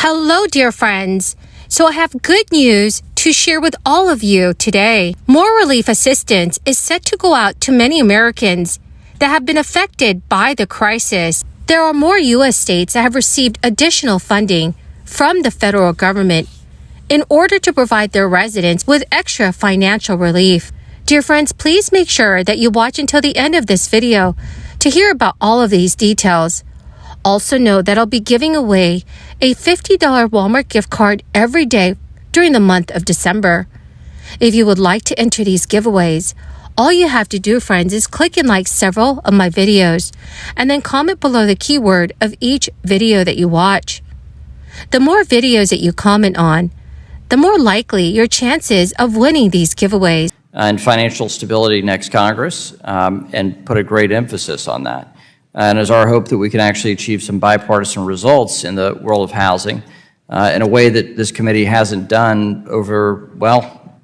Hello, dear friends. So I have good news to share with all of you today. More relief assistance is set to go out to many Americans that have been affected by the crisis. There are more U.S. states that have received additional funding from the federal government in order to provide their residents with extra financial relief. Dear friends, please make sure that you watch until the end of this video to hear about all of these details. Also know that I'll be giving away a $50 Walmart gift card every day during the month of December. If you would like to enter these giveaways, all you have to do, friends, is click and like several of my videos and then comment below the keyword of each video that you watch. The more videos that you comment on, the more likely your chances of winning these giveaways. And financial stability next Congress, and put a great emphasis on that. And it's our hope that we can actually achieve some bipartisan results in the world of housing in a way that this committee hasn't done over, well,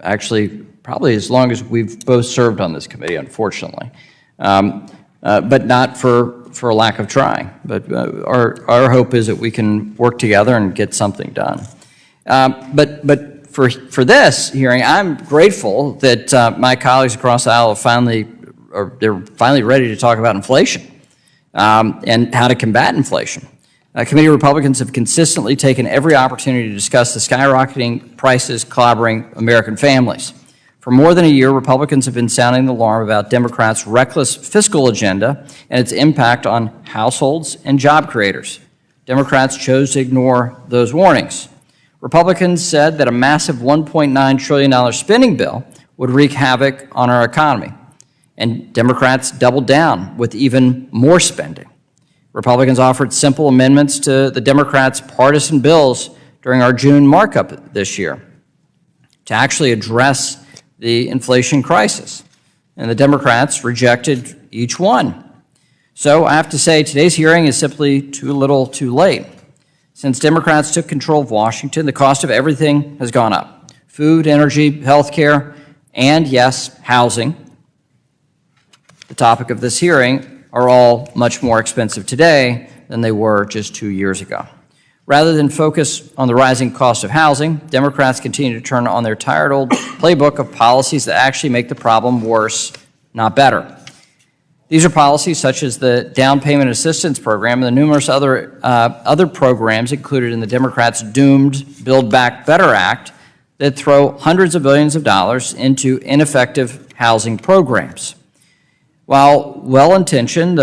actually probably as long as we've both served on this committee, unfortunately. But not for a lack of trying. But our hope is that we can work together and get something done. But for this hearing, I'm grateful that my colleagues across the aisle have they're finally ready to talk about inflation and how to combat inflation. Committee Republicans have consistently taken every opportunity to discuss the skyrocketing prices clobbering American families. For more than a year, Republicans have been sounding the alarm about Democrats' reckless fiscal agenda and its impact on households and job creators. Democrats chose to ignore those warnings. Republicans said that a massive $1.9 trillion spending bill would wreak havoc on our economy. And Democrats doubled down with even more spending. Republicans offered simple amendments to the Democrats' partisan bills during our June markup this year to actually address the inflation crisis. And the Democrats rejected each one. So I have to say today's hearing is simply too little too late. Since Democrats took control of Washington, the cost of everything has gone up. Food, energy, health care, and yes, housing, the topic of this hearing, are all much more expensive today than they were just 2 years ago. Rather than focus on the rising cost of housing, Democrats continue to turn on their tired old playbook of policies that actually make the problem worse, not better. These are policies such as the Down Payment Assistance Program and the numerous other programs included in the Democrats' doomed Build Back Better Act that throw hundreds of billions of dollars into ineffective housing programs. While well-intentioned,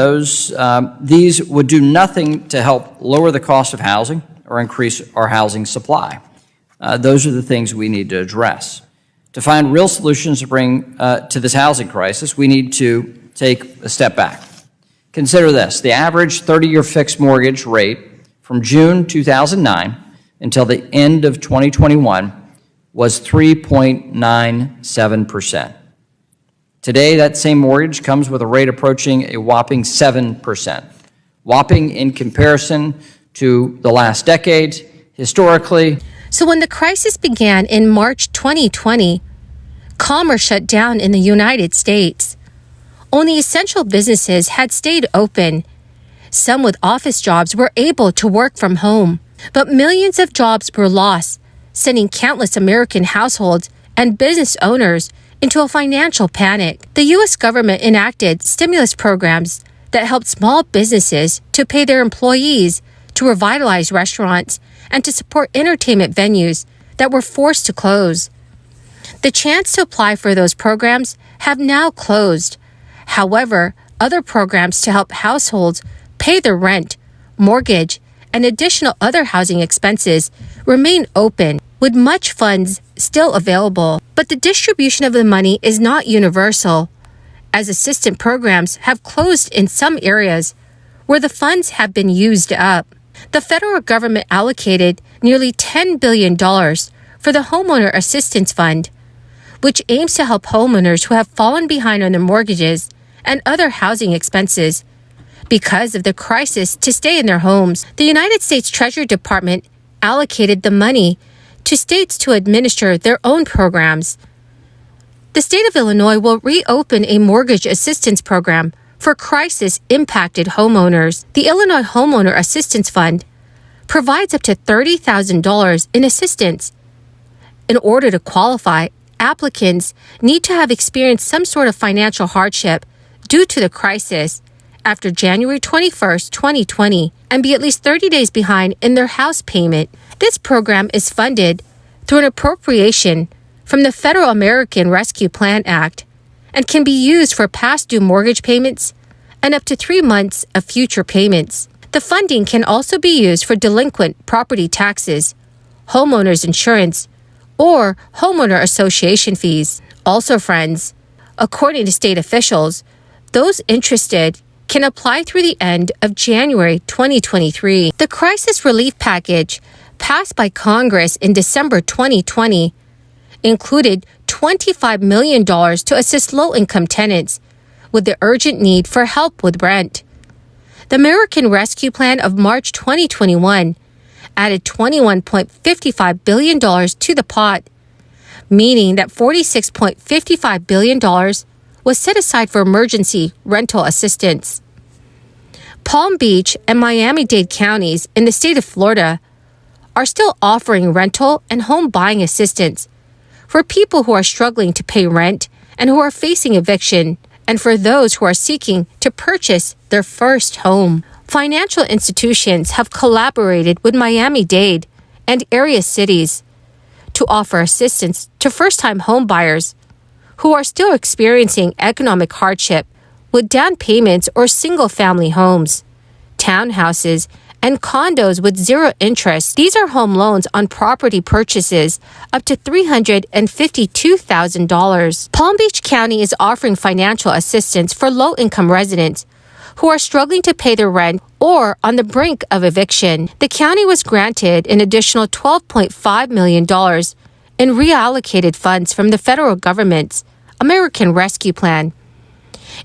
these would do nothing to help lower the cost of housing or increase our housing supply. Those are the things we need to address. To find real solutions to bring to this housing crisis, we need to take a step back. Consider this: the average 30-year fixed mortgage rate from June 2009 until the end of 2021 was 3.97%. Today, that same mortgage comes with a rate approaching a whopping 7%. Whopping in comparison to the last decade, historically. So when the crisis began in March 2020, commerce shut down in the United States. Only essential businesses had stayed open. Some with office jobs were able to work from home, but millions of jobs were lost, sending countless American households and business owners into a financial panic. The U.S. government enacted stimulus programs that helped small businesses to pay their employees, to revitalize restaurants, and to support entertainment venues that were forced to close. The chance to apply for those programs have now closed. However, other programs to help households pay their rent, mortgage, and additional other housing expenses remain open, with much funds still available. But the distribution of the money is not universal, as assistance programs have closed in some areas where the funds have been used up. The federal government allocated nearly $10 billion for the Homeowner Assistance Fund, which aims to help homeowners who have fallen behind on their mortgages and other housing expenses because of the crisis to stay in their homes. The United States Treasury Department allocated the money to states to administer their own programs. The state of Illinois will reopen a mortgage assistance program for crisis-impacted homeowners. The Illinois Homeowner Assistance Fund provides up to $30,000 in assistance. In order to qualify, applicants need to have experienced some sort of financial hardship due to the crisis after January 21, 2020, and be at least 30 days behind in their house payment. This program is funded through an appropriation from the Federal American Rescue Plan Act and can be used for past due mortgage payments and up to 3 months of future payments. The funding can also be used for delinquent property taxes, homeowners insurance, or homeowner association fees. Also, friends, according to state officials, those interested can apply through the end of January 2023. The crisis relief package passed by Congress in December 2020 included $25 million to assist low-income tenants with the urgent need for help with rent. The American Rescue Plan of March 2021 added $21.55 billion to the pot, meaning that $46.55 billion was set aside for emergency rental assistance. Palm Beach and Miami-Dade counties in the state of Florida are still offering rental and home buying assistance for people who are struggling to pay rent and who are facing eviction, and for those who are seeking to purchase their first home. Financial institutions have collaborated with Miami-Dade and area cities to offer assistance to first-time home buyers who are still experiencing economic hardship with down payments or single-family homes, townhouses, and condos with zero interest. These are home loans on property purchases up to $352,000. Palm Beach County is offering financial assistance for low-income residents who are struggling to pay their rent or on the brink of eviction. The county was granted an additional $12.5 million in reallocated funds from the federal government's American Rescue Plan.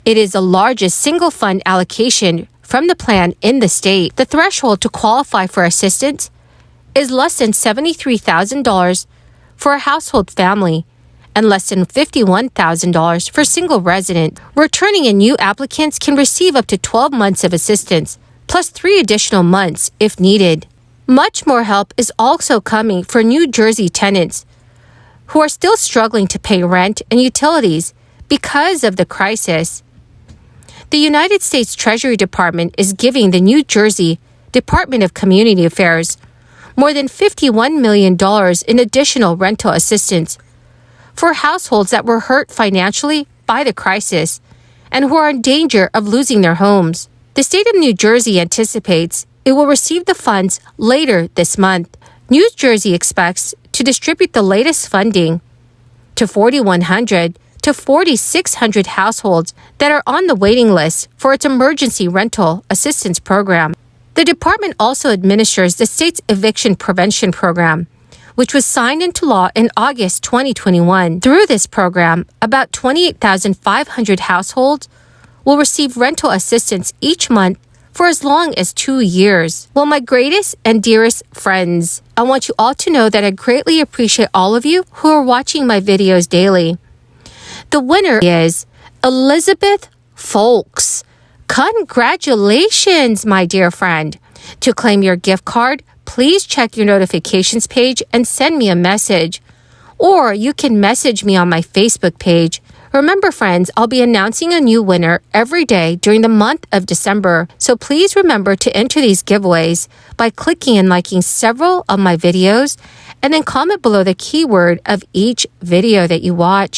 It is the largest single fund allocation from the plan in the state. The threshold to qualify for assistance is less than $73,000 for a household family and less than $51,000 for single resident. Returning and new applicants can receive up to 12 months of assistance, plus 3 additional months if needed. Much more help is also coming for New Jersey tenants who are still struggling to pay rent and utilities because of the crisis. The United States Treasury Department is giving the New Jersey Department of Community Affairs more than $51 million in additional rental assistance for households that were hurt financially by the crisis and who are in danger of losing their homes. The state of New Jersey anticipates it will receive the funds later this month. New Jersey expects to distribute the latest funding to 4,100 to 4,600 households that are on the waiting list for its emergency rental assistance program. The department also administers the state's eviction prevention program, which was signed into law in August 2021. Through this program, about 28,500 households will receive rental assistance each month for as long as 2 years. Well, my greatest and dearest friends, I want you all to know that I greatly appreciate all of you who are watching my videos daily. The winner is Elizabeth Folks. Congratulations, my dear friend. To claim your gift card, please check your notifications page and send me a message. Or you can message me on my Facebook page. Remember, friends, I'll be announcing a new winner every day during the month of December. So please remember to enter these giveaways by clicking and liking several of my videos and then comment below the keyword of each video that you watch.